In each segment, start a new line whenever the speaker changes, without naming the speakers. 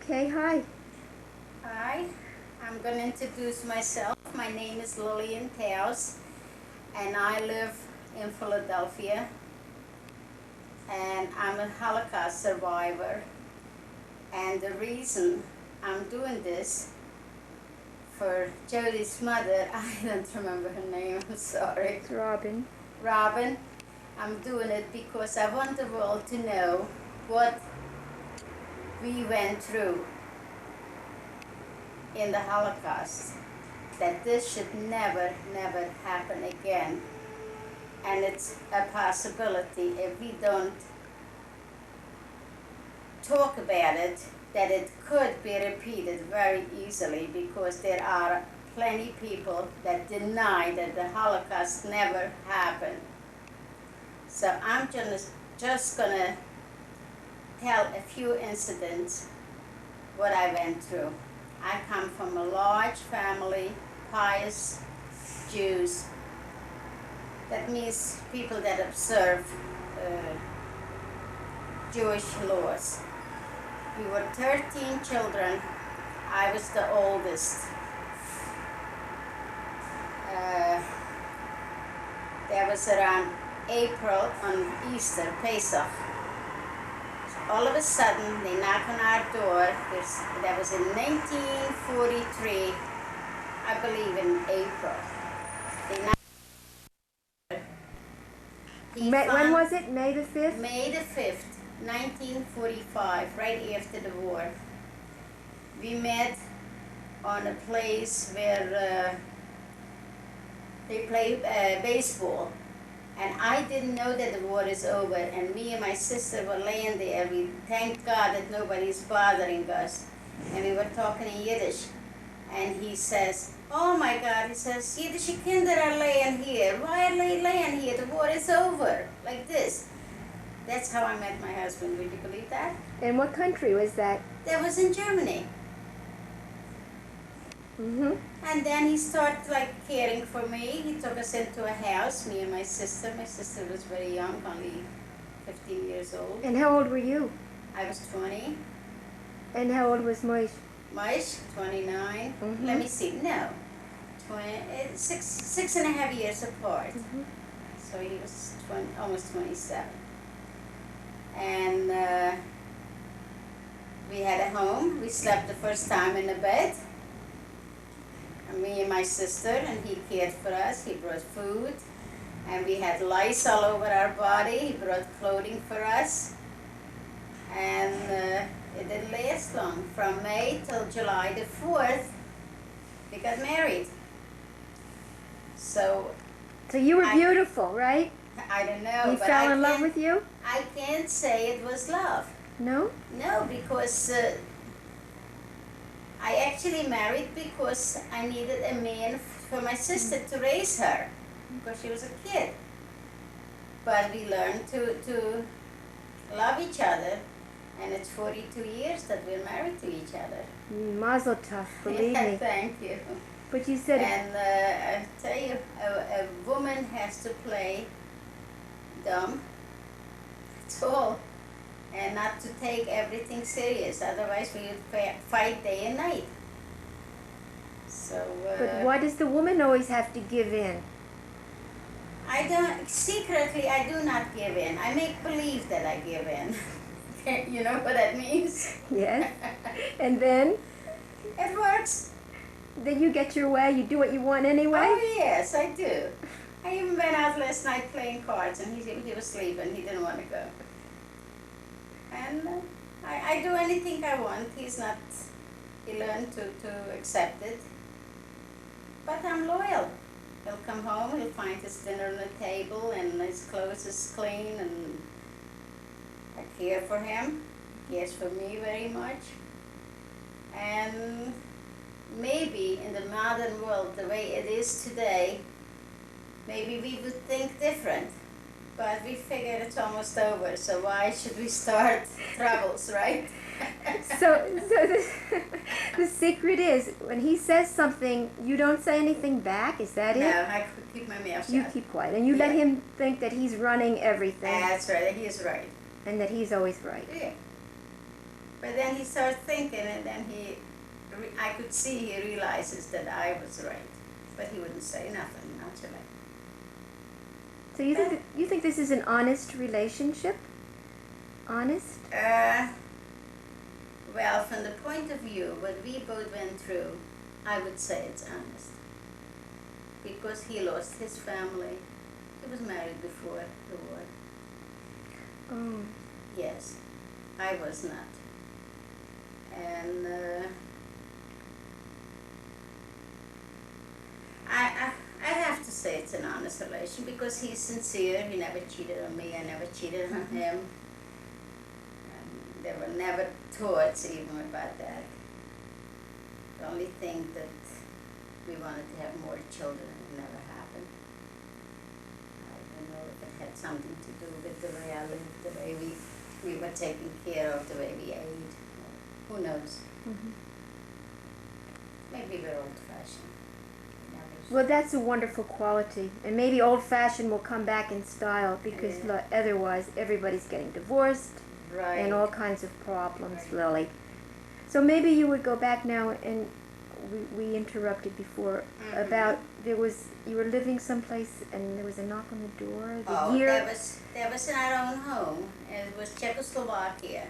Okay, hi.
Hi, I'm going to introduce myself. My name is Lillian Taos, and I live in Philadelphia, and I'm a Holocaust survivor. And the reason I'm doing this for Jody's mother, I don't remember her name, I'm sorry.
It's Robin.
Robin, I'm doing it because I want the world to know what we went through in the Holocaust, that this should never, never happen again. And it's a possibility if we don't talk about it, that it could be repeated very easily, because there are plenty people that deny that the Holocaust never happened. So I'm just gonna tell a few incidents what I went through. I come from a large family, pious Jews. That means people that observe Jewish laws. We were 13 children. I was the oldest. That was around April on Easter, Pesach. All of a sudden, they knock on our door. That was in 1943, I believe in April. They knocked.
When was it? May the 5th?
May the 5th, 1945, right after the war. We met on a place where they play baseball. And I didn't know that the war is over, and me and my sister were laying there. We thank God that nobody's bothering us. And we were talking in Yiddish. And he says, oh my God, he says, Yiddish kinder are laying here. Why are they laying here? The war is over. Like this. That's how I met my husband. Would you believe that?
And what country was that?
That was in Germany. And then he started like caring for me. He took us into a house, me and my sister. My sister was very young, only 15 years old.
And how old were you?
I was 20.
And how old was Moish?
Moish, 29. Let me see, no. 6.5 years apart. So he was almost 27. And we had a home. We slept the first time in a bed. Me and my sister, and he cared for us. He brought food, and we had lice all over our body. He brought clothing for us, and it didn't last long. From May till July the 4th, we got married. So
you were beautiful, right?
I don't know.
He fell in love with you?
I can't say it was love.
No?
No, because I actually married because I needed a man for my sister to raise her, because she was a kid. But we learned to love each other, and it's 42 years that we're married to each other.
Mazel tov, believe me.
Thank you.
But you said...
And I tell you, a woman has to play dumb, that's all. And not to take everything serious, otherwise we would fight day and night. So.
But why does the woman always have to give in?
Secretly, I do not give in. I make believe that I give in. You know what that means?
Yes. And then?
It works.
Then you get your way, you do what you want anyway?
Oh yes, I do. I even went out last night playing cards, and he was sleeping. He didn't want to go. And I do anything I want. He learned to accept it. But I'm loyal. He'll come home, he'll find his dinner on the table, and his clothes is clean, and I care for him. He cares for me very much. And maybe in the modern world, the way it is today, maybe we would think different. But we figured it's almost over, so why should we start troubles, right?
So the secret is, when he says something, you don't say anything back, is that it?
No, I keep my mouth shut.
You keep quiet, and you let him think that he's running everything.
That's right, he's right.
And that he's always right.
Yeah. But then he starts thinking, and then I could see he realizes that I was right. But he wouldn't say nothing, naturally.
So you think this is an honest relationship? Honest?
Well, from the point of view what we both went through, I would say it's honest. Because he lost his family. He was married before the war.
Oh.
Yes, I was not. And I have to say it's an honest relation because he's sincere. He never cheated on me. I never cheated on him. And there were never thoughts even about that. The only thing that we wanted to have more children, it never happened. I don't know if it had something to do with the way I lived, the way we were taken care of, the way we ate. Who knows?
Mm-hmm.
Maybe we're old-fashioned.
Well, that's a wonderful quality, and maybe old-fashioned will come back in style because otherwise everybody's getting divorced
Right.
and all kinds of problems,
Right.
Lily. So maybe you would go back now, and we interrupted before about you were living someplace and there was a knock on the door.
That was in our own home. It was Czechoslovakia,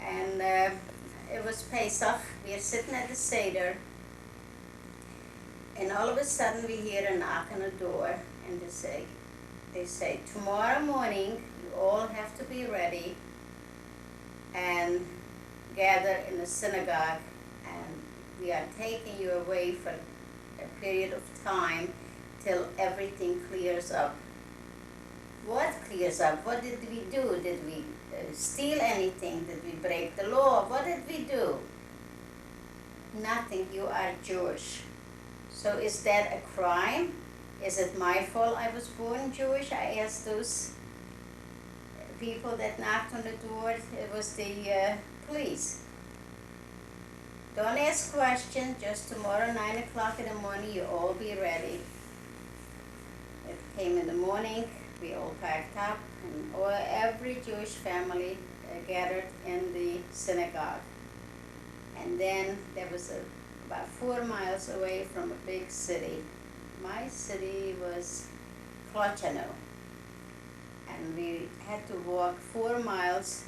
and it was Pesach. We are sitting at the Seder. And all of a sudden we hear a knock on the door, and they say, tomorrow morning you all have to be ready and gather in the synagogue, and we are taking you away for a period of time till everything clears up. What clears up? What did we do? Did we steal anything? Did we break the law? What did we do? Nothing. You are Jewish. So is that a crime? Is it my fault I was born Jewish? I asked those people that knocked on the door. It was the police. Don't ask questions. Just tomorrow, 9 o'clock in the morning, you all be ready. It came in the morning. We all packed up, and every Jewish family gathered in the synagogue. And then there was about 4 miles away from a big city. My city was Klochano, and we had to walk 4 miles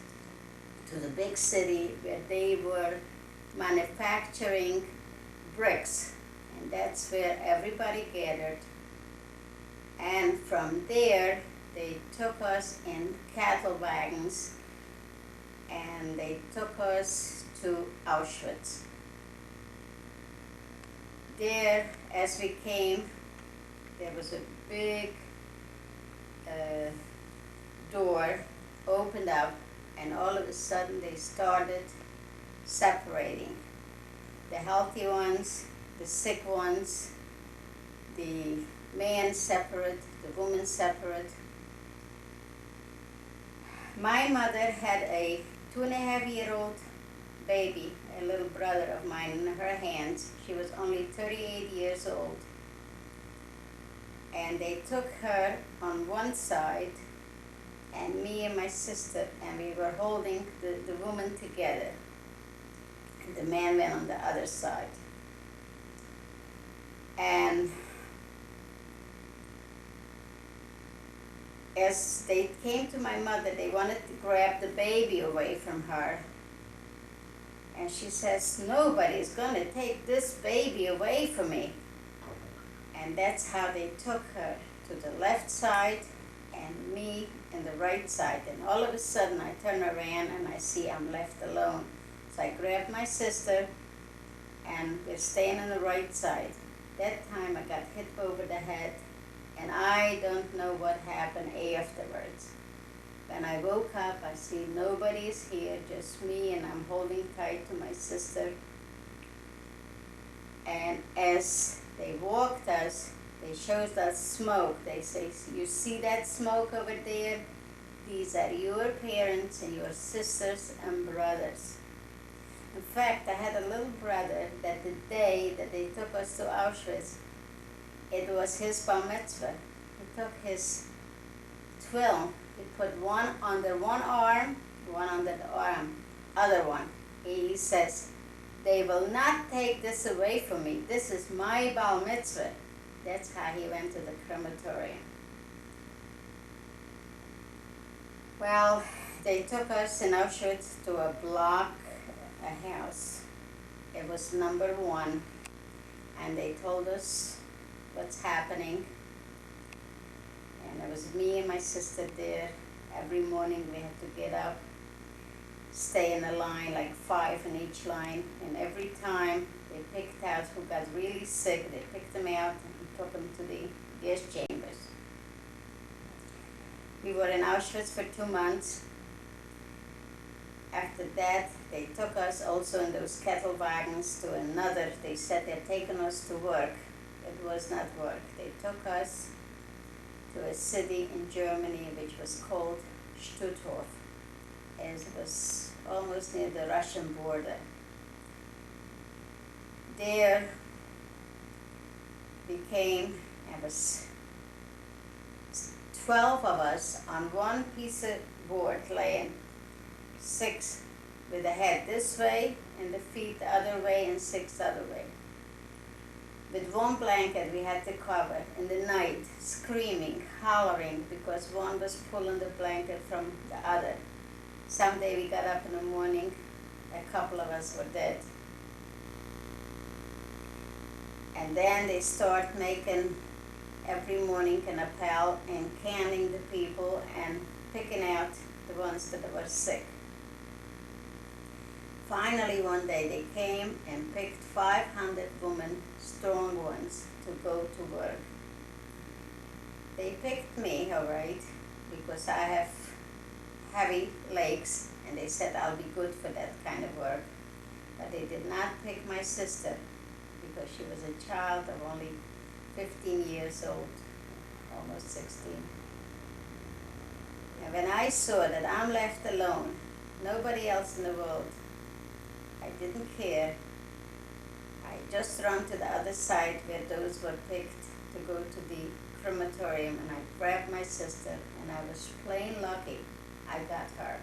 to the big city where they were manufacturing bricks, and that's where everybody gathered. And from there they took us in cattle wagons and they took us to Auschwitz. There, as we came, there was a big door opened up, and all of a sudden they started separating the healthy ones, the sick ones, the men separate, the women separate. My mother had a 2.5-year-old baby, a little brother of mine, in her hands. She was only 38 years old. And they took her on one side, and me and my sister, and we were holding the woman together. And the man went on the other side. And as they came to my mother, they wanted to grab the baby away from her. And she says, nobody's going to take this baby away from me. And that's how they took her to the left side and me in the right side. And all of a sudden I turn around and I see I'm left alone. So I grabbed my sister and we're staying on the right side. That time I got hit over the head, and I don't know what happened afterwards. When I woke up, I see nobody's here, just me, and I'm holding tight to my sister. And as they walked us, they showed us smoke. They say, you see that smoke over there? These are your parents and your sisters and brothers. In fact, I had a little brother that the day that they took us to Auschwitz, it was his bar mitzvah. He took his twill. He put one under one arm, one under the arm. other one. He says, they will not take this away from me. This is my bar mitzvah. That's how he went to the crematorium. Well, they took us in Auschwitz to a block, a house. It was number 1, and they told us what's happening. And it was me and my sister there. Every morning we had to get up, stay in a line, like 5 in each line, and every time they picked out who got really sick, they picked them out and took them to the gas chambers. We were in Auschwitz for 2 months. After that, they took us also in those cattle wagons to another. They said they'd taken us to work. It was not work. They took us to a city in Germany which was called Stutthof, as it was almost near the Russian border. There it was 12 of us on one piece of board laying, 6 with the head this way and the feet the other way and 6 the other way. With one blanket we had to cover in the night, screaming, hollering, because one was pulling the blanket from the other. Someday we got up in the morning, a couple of us were dead. And then they start making every morning an appel and canning the people and picking out the ones that were sick. Finally, one day they came and picked 500 women, strong ones, to go to work. They picked me, all right, because I have heavy legs, and they said I'll be good for that kind of work. But they did not pick my sister, because she was a child of only 15 years old, almost 16. And when I saw that I'm left alone, nobody else in the world, I didn't care. I just ran to the other side where those were picked to go to the crematorium, and I grabbed my sister, and I was plain lucky I got her.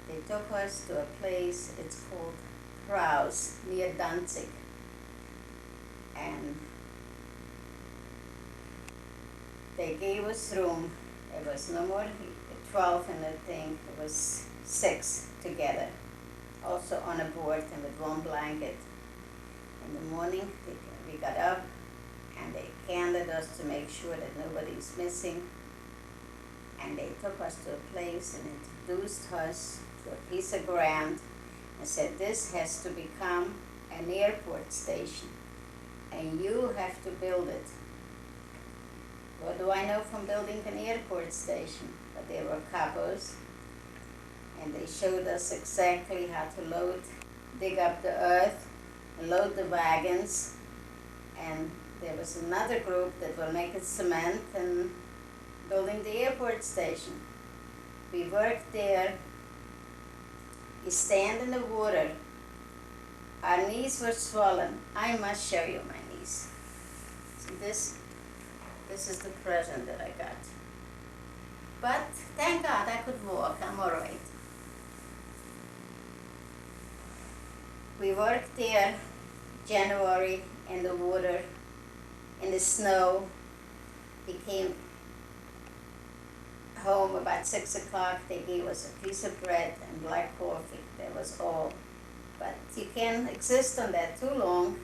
They took us to a place, it's called Kraus, near Danzig. And they gave us room. It was no more 12 in the thing, it was 6 together, also on a board and with one blanket. In the morning, we got up and they canned us to make sure that nobody's missing. And they took us to a place and introduced us to a piece of ground and said, this has to become an airport station, and you have to build it. What do I know from building an airport station? But they were capos, and they showed us exactly how to dig up the earth, and load the wagons. And there was another group that were making cement and building the airport station. We worked there. We stand in the water. Our knees were swollen. I must show you my knees. See this? This is the present that I got. But thank God I could walk. I'm all right. We worked there January in the water, in the snow. We came home about 6 o'clock. They gave us a piece of bread and black coffee. That was all. But you can't exist on that too long.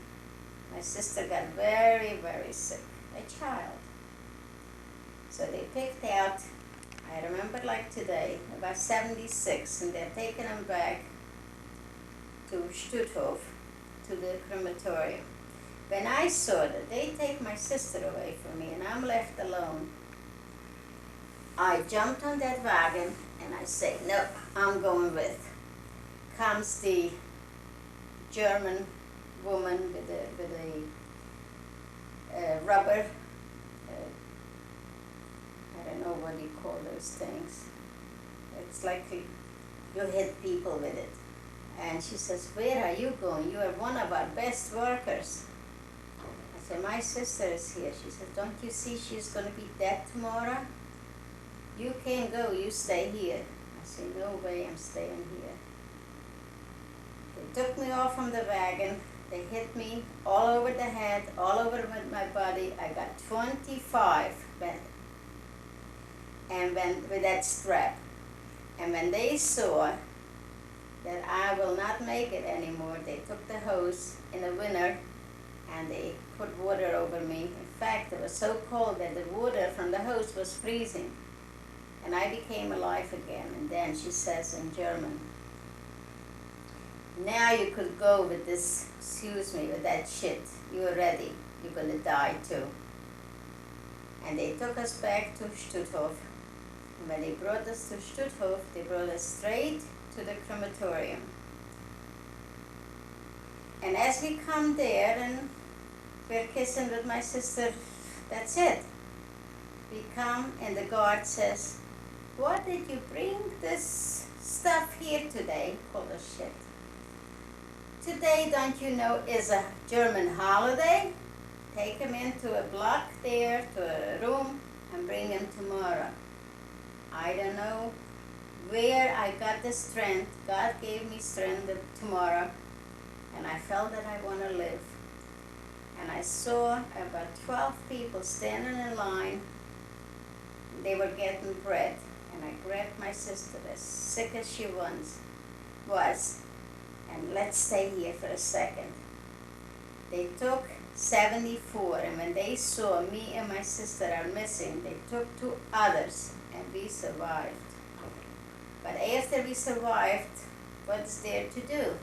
My sister got very, very sick, a child. So they picked out, I remember like today, about 76, and they're taking them back to Stutthof, to the crematorium. When I saw that they take my sister away from me and I'm left alone, I jumped on that wagon and I say, no, I'm going with. Comes the German woman with a rubber, I don't know what you call those things. It's like you hit people with it. And she says, where are you going? You are one of our best workers. I said, my sister is here. She said, don't you see she's going to be dead tomorrow? You can't go, you stay here. I said, no way, I'm staying here. They took me off from the wagon. They hit me all over the head, all over my body. I got 25 with that strap. And when they saw that I will not make it anymore, they took the hose in the winter and they put water over me. In fact, it was so cold that the water from the hose was freezing. And I became alive again. And then she says in German, now you could go with this, with that shit. You're ready. You're going to die too. And they took us back to Stutthof. And when they brought us to Stutthof, they brought us straight to the crematorium. And as we come there and we're kissing with my sister, that's it. We come and the guard says, what did you bring this stuff here today? Full of shit. Today, don't you know, is a German holiday? Take him into a block there, to a room, and bring him tomorrow. I don't know where I got the strength. God gave me strength tomorrow, and I felt that I want to live. And I saw about 12 people standing in line. They were getting bread, and I grabbed my sister, as sick as she was, and let's stay here for a second. They took 74, and when they saw me and my sister are missing, they took 2 others, and we survived. But after we survived, what's there to do?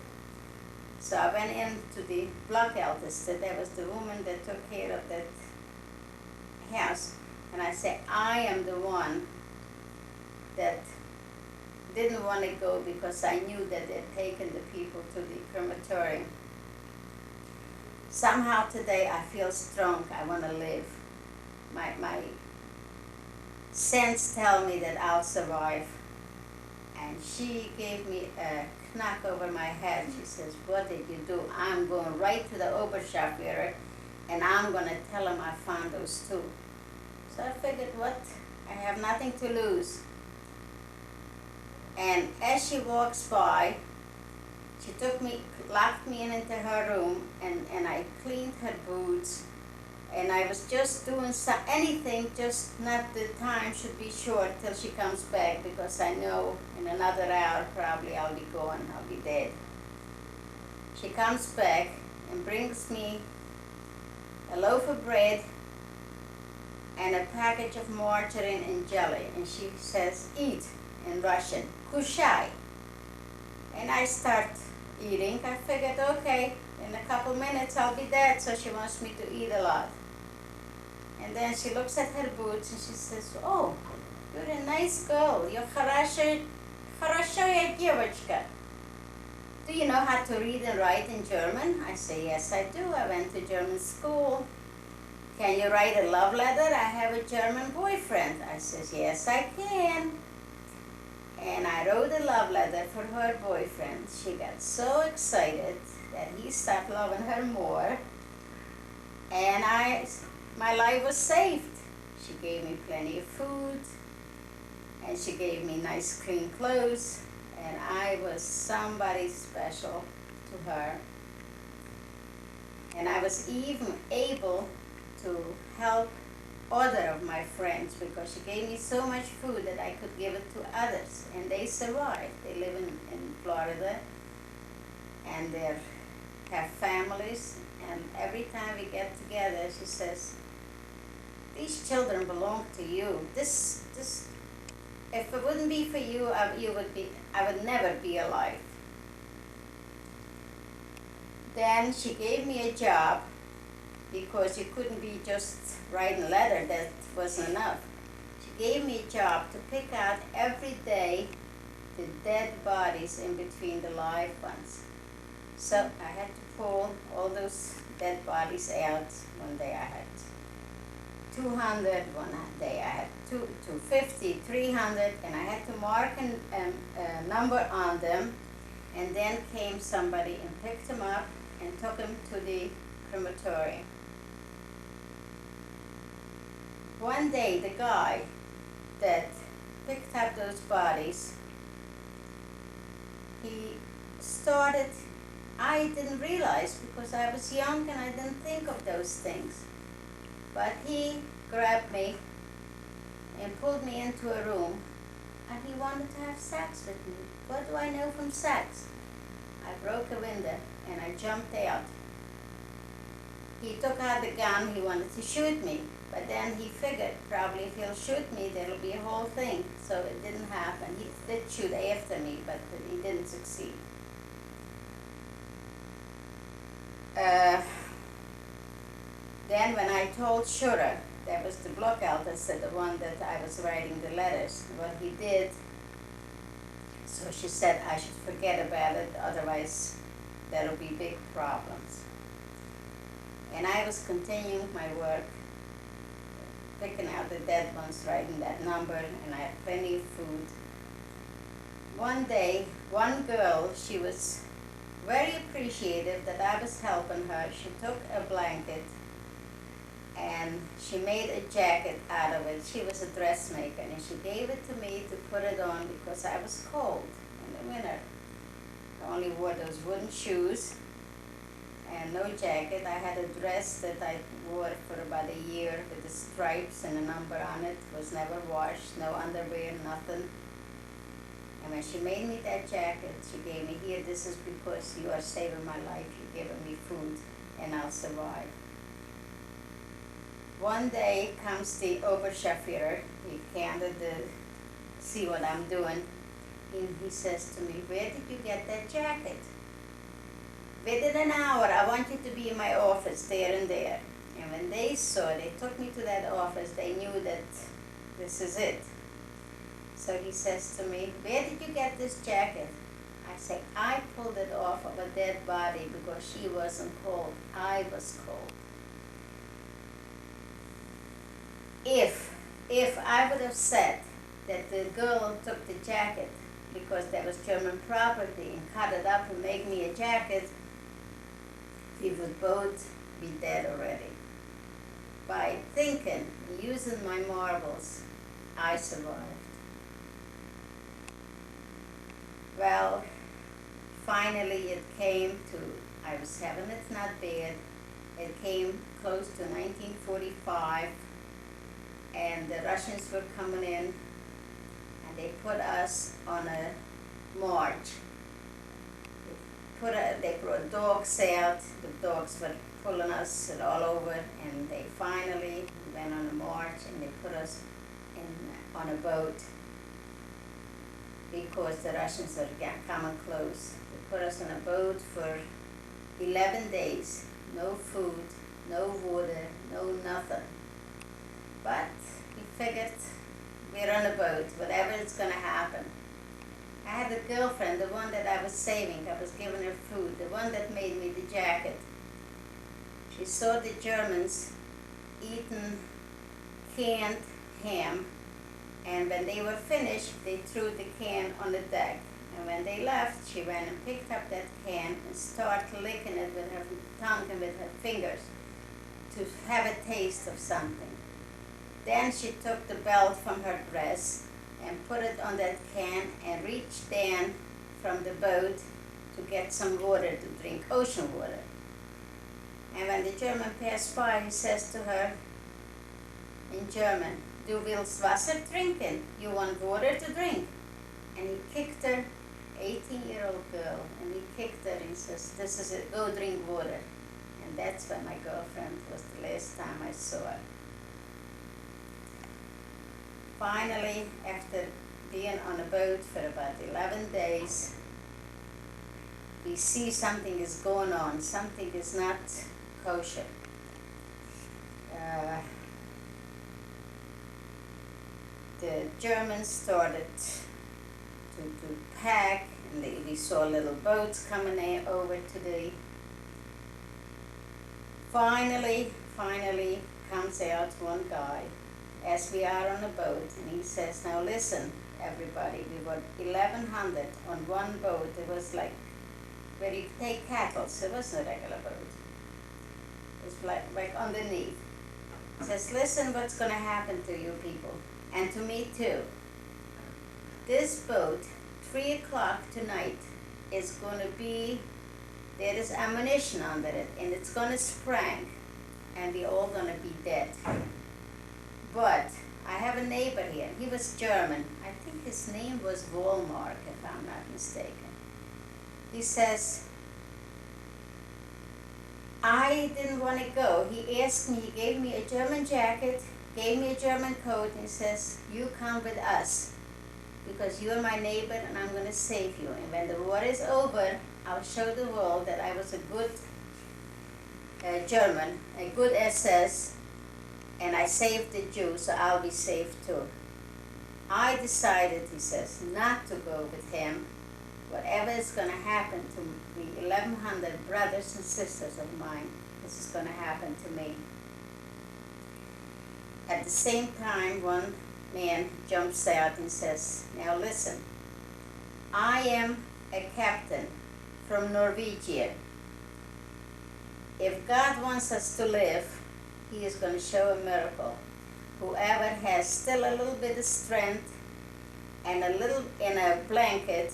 So I went into the block eldest, that was the woman that took care of that house, and I said, I am the one that didn't want to go because I knew that they'd taken the people to the crematorium. Somehow today I feel strong. I want to live. My sense tell me that I'll survive. And she gave me a knock over my head. She says, what did you do? I'm going right to the Oberscharführer and I'm going to tell him I found those 2. So I figured, what? I have nothing to lose. And as she walks by, she locked me into her room, and I cleaned her boots, and I was just doing anything, just not the time should be short till she comes back, because I know in another hour probably I'll be gone, I'll be dead. She comes back and brings me a loaf of bread and a package of margarine and jelly, and she says, eat, in Russian, kushai. And I start eating. I figured, okay, in a couple minutes I'll be dead, so she wants me to eat a lot. And then she looks at her boots and she says, oh, you're a nice girl. You're хорошая девочка. Do you know how to read and write in German? I say, yes, I do. I went to German school. Can you write a love letter? I have a German boyfriend. I says, yes, I can. And I wrote a love letter for her boyfriend. She got so excited that he stopped loving her more. And my life was saved. She gave me plenty of food. And she gave me nice clean clothes. And I was somebody special to her. And I was even able to help other of my friends, because she gave me so much food that I could give it to others, and they survived. They live in Florida, and they have families, and every time we get together, she says, these children belong to you. This, if it wouldn't be for you, I would never be alive. Then she gave me a job, because you couldn't be just writing a letter, that wasn't enough. She gave me a job to pick out every day the dead bodies in between the live ones. So I had to pull all those dead bodies out. One day I had 200, one day I had 250, 300, and I had to mark a number on them, and then came somebody and picked them up and took them to the crematorium. One day, the guy that picked up those bodies, he started I didn't realize because I was young and I didn't think of those things. But he grabbed me and pulled me into a room and he wanted to have sex with me. What do I know from sex? I broke a window and I jumped out. He took out the gun, he wanted to shoot me, but then he figured probably if he'll shoot me, there'll be a whole thing. So it didn't happen. He did shoot after me, but he didn't succeed. Then when I told Shura, that was the block elder, the one that I was writing the letters, what he did, so she said I should forget about it, otherwise there'll be big problems. And I was continuing my work, picking out the dead ones, writing that number, and I had plenty of food. One day, one girl, she was very appreciative that I was helping her. She took a blanket and she made a jacket out of it. She was a dressmaker and she gave it to me to put it on because I was cold in the winter. I only wore those wooden shoes and no jacket. I had a dress that I wore for about a year with the stripes and a number on it. It was never washed, no underwear, nothing. And when she made me that jacket, she gave me, here, this is because you are saving my life. You're giving me food and I'll survive. One day comes the Oberscharführer. He came to see what I'm doing. And he says to me, where did you get that jacket? Within an hour, I want you to be in my office, there and there. And when they saw, they took me to that office, they knew that this is it. So he says to me, where did you get this jacket? I say, I pulled it off of a dead body because she wasn't cold. I was cold. If I would have said that the girl took the jacket because that was German property and cut it up and made me a jacket, we would both be dead already. By thinking, using my marbles, I survived. Well, finally it came to, I was having it not bad. It came close to 1945 and the Russians were coming in and they put us on a march. They brought dogs out, the dogs were pulling us all over and they finally went on a march and they put us on a boat because the Russians were coming close. They put us on a boat for 11 days, no food, no water, no nothing. But we figured we're on a boat, whatever is going to happen. I had a girlfriend, the one that I was saving, I was giving her food, the one that made me the jacket. She saw the Germans eating canned ham, and when they were finished, they threw the can on the deck. And when they left, she went and picked up that can and started licking it with her tongue and with her fingers to have a taste of something. Then she took the belt from her dress and put it on that can and reached down from the boat to get some water to drink, ocean water. And when the German passed by, he says to her in German, "Du willst Wasser trinken? You want water to drink?" And he kicked her, 18-year-old girl, and he kicked her and says, "This is it, go drink water." And that's when my girlfriend was the last time I saw her. Finally, after being on a boat for about 11 days, we see something is going on, something is not kosher. The Germans started to pack, and we saw little boats coming over to the... Finally comes out one guy as we are on a boat, and he says, "Now listen, everybody, we were 1,100 on one boat." It was like where you take cattle, so it wasn't a regular boat. It was like underneath. He says, "Listen, what's going to happen to you people, and to me too. This boat, 3 o'clock tonight, is going to be there is ammunition under it, and it's gonna spring, and we're all gonna be dead. But I have a neighbor here. He was German. I think his name was Wollmark, if I'm not mistaken. He says, I didn't want to go. He asked me, he gave me a German jacket, gave me a German coat, and he says, you come with us because you're my neighbor and I'm going to save you. And when the war is over, I'll show the world that I was a good German, a good SS, and I saved the Jews, so I'll be saved too. I decided, he says, not to go with him. Whatever is going to happen to the 1,100 brothers and sisters of mine, this is going to happen to me. At the same time, one man jumps out and says, now listen, I am a captain from Norwegia. If God wants us to live, He is going to show a miracle. Whoever has still a little bit of strength and a little in a blanket,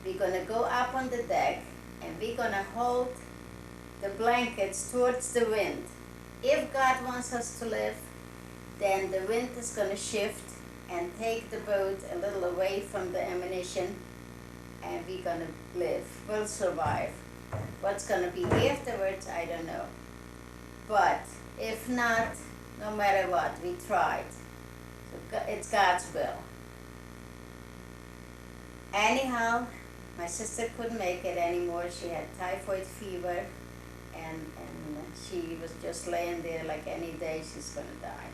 we're going to go up on the deck and we're going to hold the blankets towards the wind. If God wants us to live, then the wind is going to shift and take the boat a little away from the ammunition, and we're going to live. We'll survive. What's going to be afterwards, I don't know. But if not, no matter what, we tried. So it's God's will. Anyhow, my sister couldn't make it anymore. She had typhoid fever, and she was just laying there like any day she's going to die.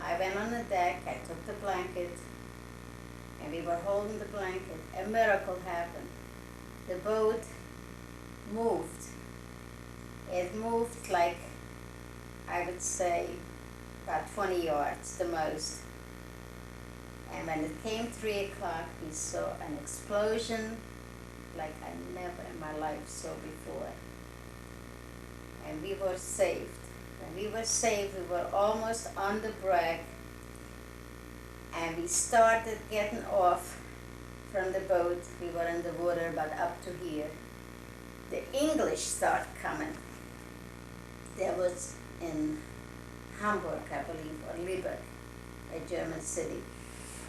I went on the deck, I took the blanket, and we were holding the blanket. A miracle happened. The boat moved. It moved like, I would say, about 20 yards the most. And when it came 3 o'clock, we saw an explosion like I never in my life saw before. And we were saved. When we were saved, we were almost on the brig, and we started getting off from the boat. We were in the water about up to here. The English started coming. There was in Hamburg, I believe, or Lübeck, a German city.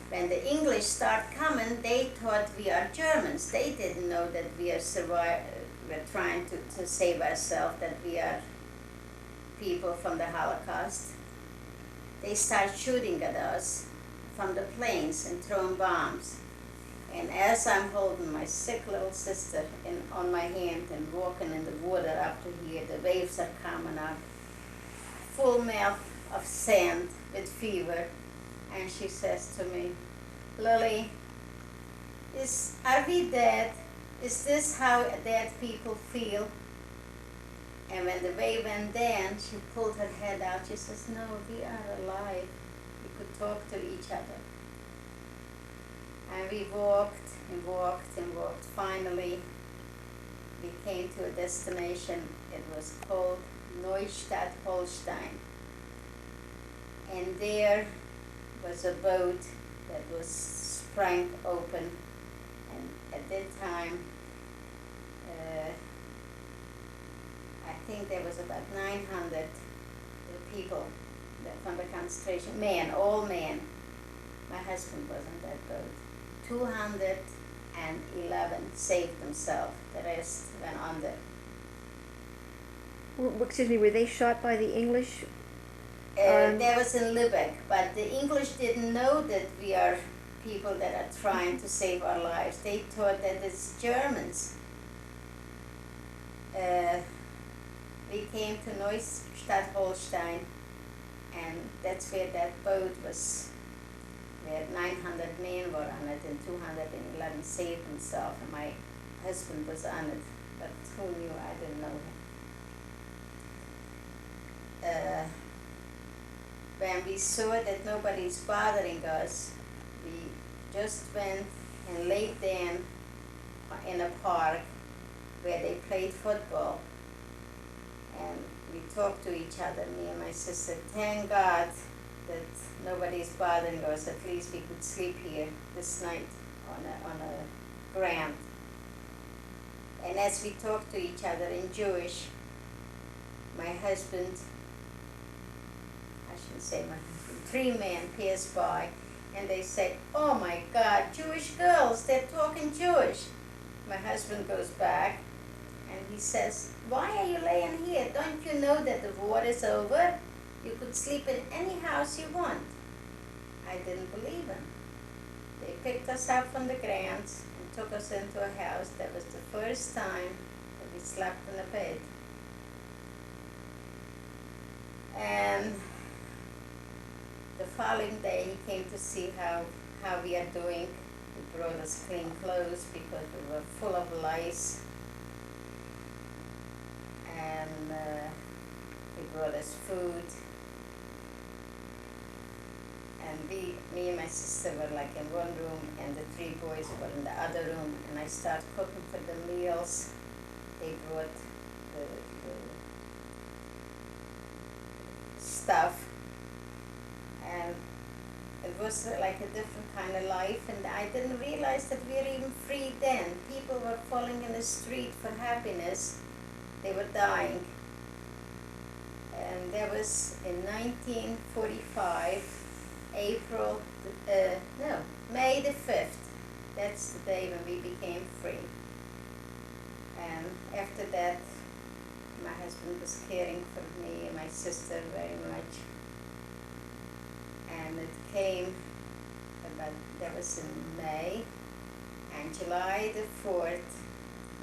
When the English start coming, they thought we are Germans. They didn't know that we are we're trying to save ourselves, that we are people from the Holocaust. They start shooting at us from the planes and throwing bombs. And as I'm holding my sick little sister on my hand and walking in the water up to here, the waves are coming up, full mouth of sand with fever. And she says to me, Lily, are we dead? Is this how dead people feel? And when the wave went down, she pulled her head out. She says, no, we are alive. We could talk to each other. And we walked and walked and walked. Finally, we came to a destination. It was called Neustadt Holstein. And there was a boat that was sprang open, and at that time I think there was about 900 people from the concentration, all men. My husband was on that boat. 211 saved themselves, the rest went under.
Excuse me, were they shot by the English?
That was in Lübeck, but the English didn't know that we are people that are trying to save our lives. They thought that it's Germans. We came to Neustadt Holstein, and that's where that boat was, where 900 men were on it, and 211 saved themselves, and my husband was on it, but who knew? I didn't know him. When we saw that nobody's bothering us, we just went and laid down in a park where they played football. And we talked to each other, me and my sister. Thank God that nobody's bothering us. At least we could sleep here this night on a ground. And as we talked to each other in Jewish, my husband, I shouldn't say my husband, 3 men passed by and they say, "Oh my God, Jewish girls, they're talking Jewish." My husband goes back and he says, "Why are you laying here? Don't you know that the war is over? You could sleep in any house you want." I didn't believe him. They picked us up from the grounds and took us into a house. That was the first time that we slept in a bed. And the following day he came to see how we are doing. He brought us clean clothes because we were full of lice. And he brought us food. And me and my sister were like in one room and the 3 boys were in the other room, and I started cooking for the meals. They brought the stuff, and it was like a different kind of life, and I didn't realize that we were even free then. People were falling in the street for happiness. They were dying. And that was in 1945. May the 5th. That's the day when we became free. And after that, my husband was caring for me and my sister very much. And it came that was in May, and July the 4th,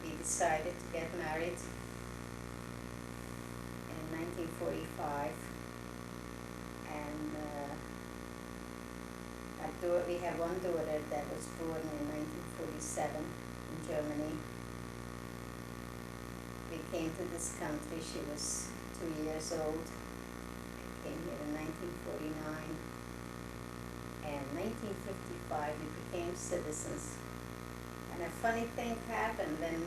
we decided to get married in 1945. And we have one daughter that was born in 1947 in Germany. We came to this country, she was 2 years old. I came here in 1949. And 1955 we became citizens. And a funny thing happened when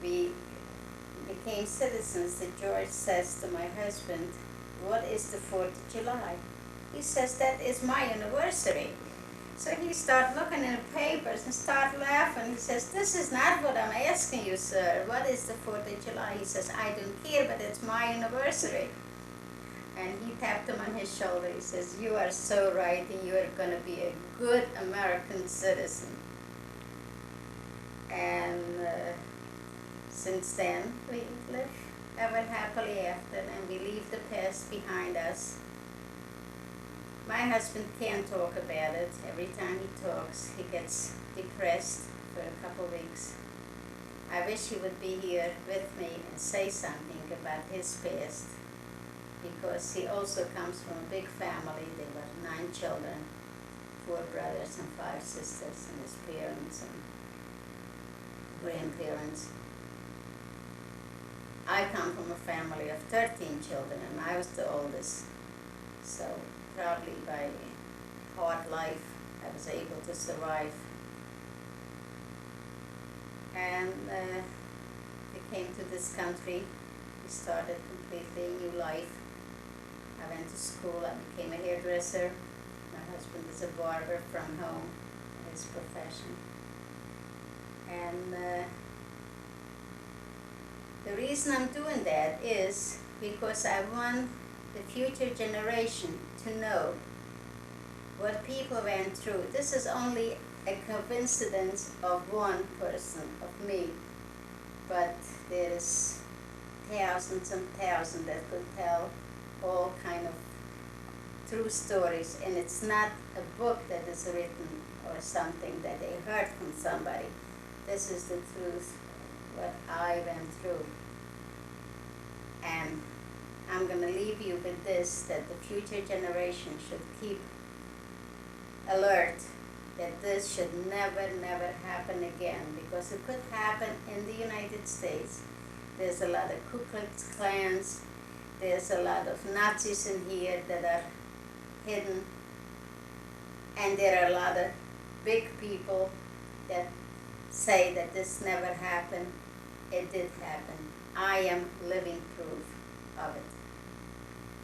we became citizens that George says to my husband, "What is the 4th of July?" He says, "That is my anniversary." So he started looking in the papers and started laughing. He says, "This is not what I'm asking you, sir. What is the 4th of July?" He says, "I don't care, but it's my anniversary." And he tapped him on his shoulder. He says, "You are so right, and you are going to be a good American citizen." And since then, we live ever happily after, and we leave the past behind us. My husband can't talk about it. Every time he talks, he gets depressed for a couple weeks. I wish he would be here with me and say something about his past, because he also comes from a big family. There were 9 children, 4 brothers and 5 sisters, and his parents and grandparents. I come from a family of 13 children, and I was the oldest. So probably by hard life, I was able to survive. And we came to this country. We started completely a new life. I went to school. I became a hairdresser. My husband is a barber from home, his profession. And the reason I'm doing that is because I want the future generation to know what people went through. This is only a coincidence of one person, of me, but there is thousands and thousands that could tell all kind of true stories, and it's not a book that is written or something that they heard from somebody. This is the truth, what I went through. And I'm going to leave you with this, that the future generation should keep alert, that this should never, never happen again, because it could happen in the United States. There's a lot of Ku Klux Klans, there's a lot of Nazis in here that are hidden, and there are a lot of big people that say that this never happened. It did happen. I am living proof of it.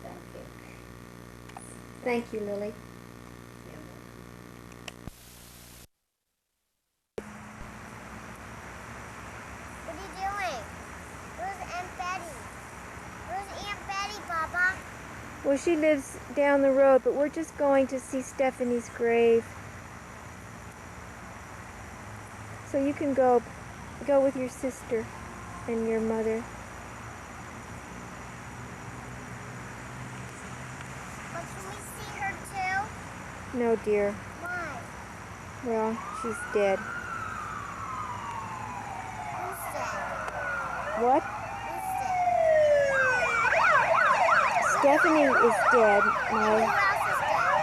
Thank you.
Thank you, Lily. Well, she lives down the road, but we're just going to see Stephanie's grave. So you can go with your sister and your mother.
But can we see her too?
No, dear.
Why?
Well, she's dead.
Who's dead?
What?
Who's dead?
Stephanie is dead.
Who else is dead?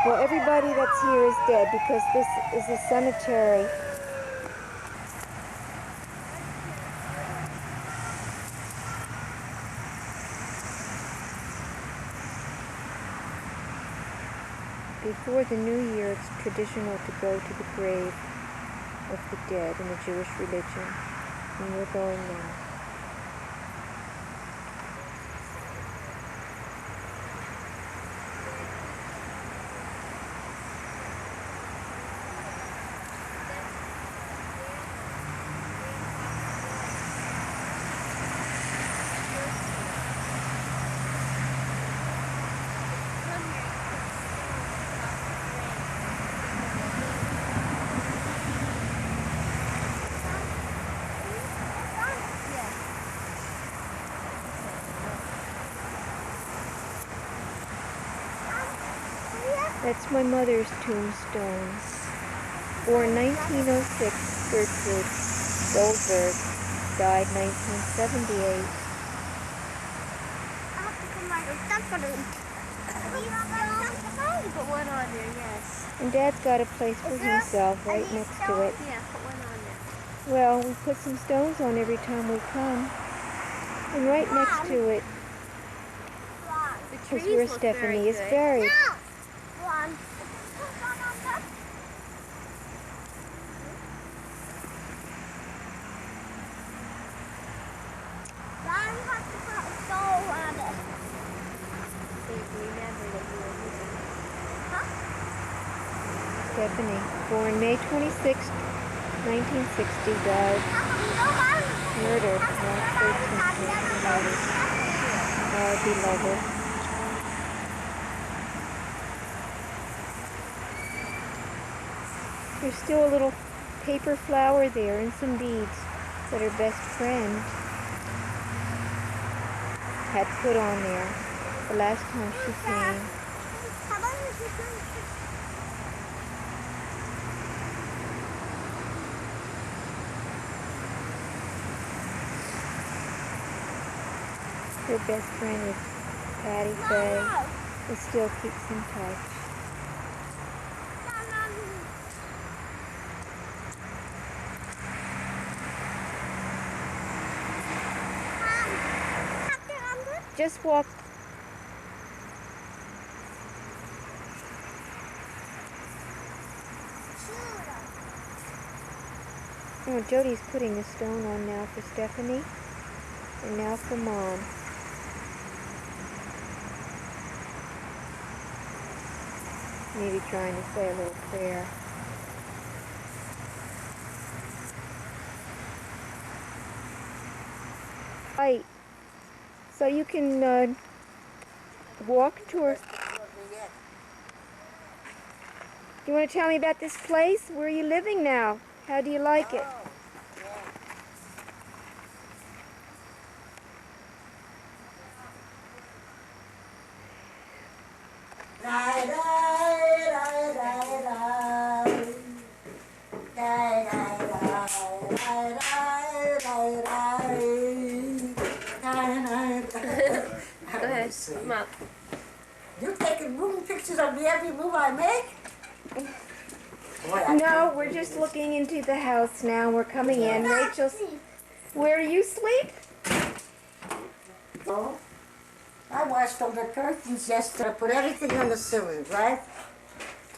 Well, everybody that's here is dead because this is a cemetery. Before the new year, it's traditional to go to the grave of the dead in the Jewish religion, and we're going now. That's my mother's tombstone. Born 1906, Gertrude Goldberg. Died 1978.
Put one on there, yes.
And Dad's got a place for himself right next to it.
Yeah, put one on there.
Well, we put some stones on every time we come. And right next to it is where Stephanie is buried.
No! One. Ron has to put a stone on it.
Remember that you were using it.
Huh?
Stephanie, born May 26, 1960, died murdered March 13th, 1980. Our beloved. There's still a little paper flower there and some beads that her best friend had put on there the last time she came. Her best friend is Patty Faye, who still keeps in touch. Just walk. Oh, Jody's putting a stone on now for Stephanie, and now for Mom. Maybe trying to say a little prayer. Right. So you can walk towards. You want to tell me about this place? Where are you living now? How do you like it?
Go ahead, come up.
You taking moving pictures of me every move I make? Boy,
No, we're just looking into the house now. We're coming in. Rachel's. Where do you sleep?
Oh, I washed all the curtains yesterday. I put everything on the ceiling, right?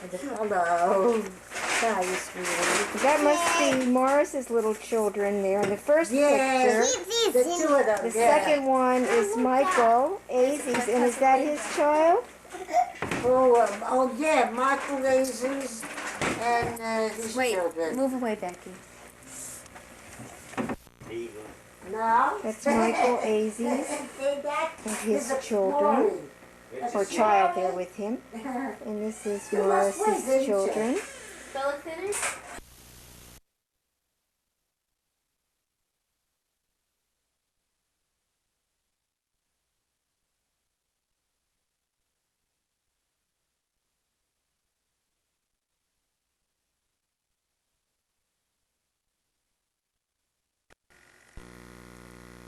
Hello. Hi, sweetie.
That must be Morris's little children there in the first
Yeah,
picture.
the two of them.
The second one is Michael Azies, and is that his child?
Oh yeah, Michael Lazy's and his children.
Move away, Becky.
No.
That's Michael Azies
And
and his children. or child there with him. And this is Morris's children.
Spell it thinner?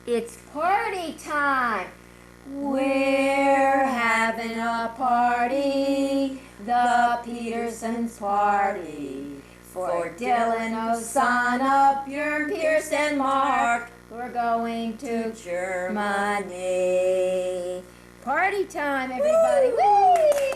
It's party time. We're having a party, the Petersons' party. For Dylan, Osana, Björn, Pierce, and Mark, we're going to Germany. Party time, everybody. Whee!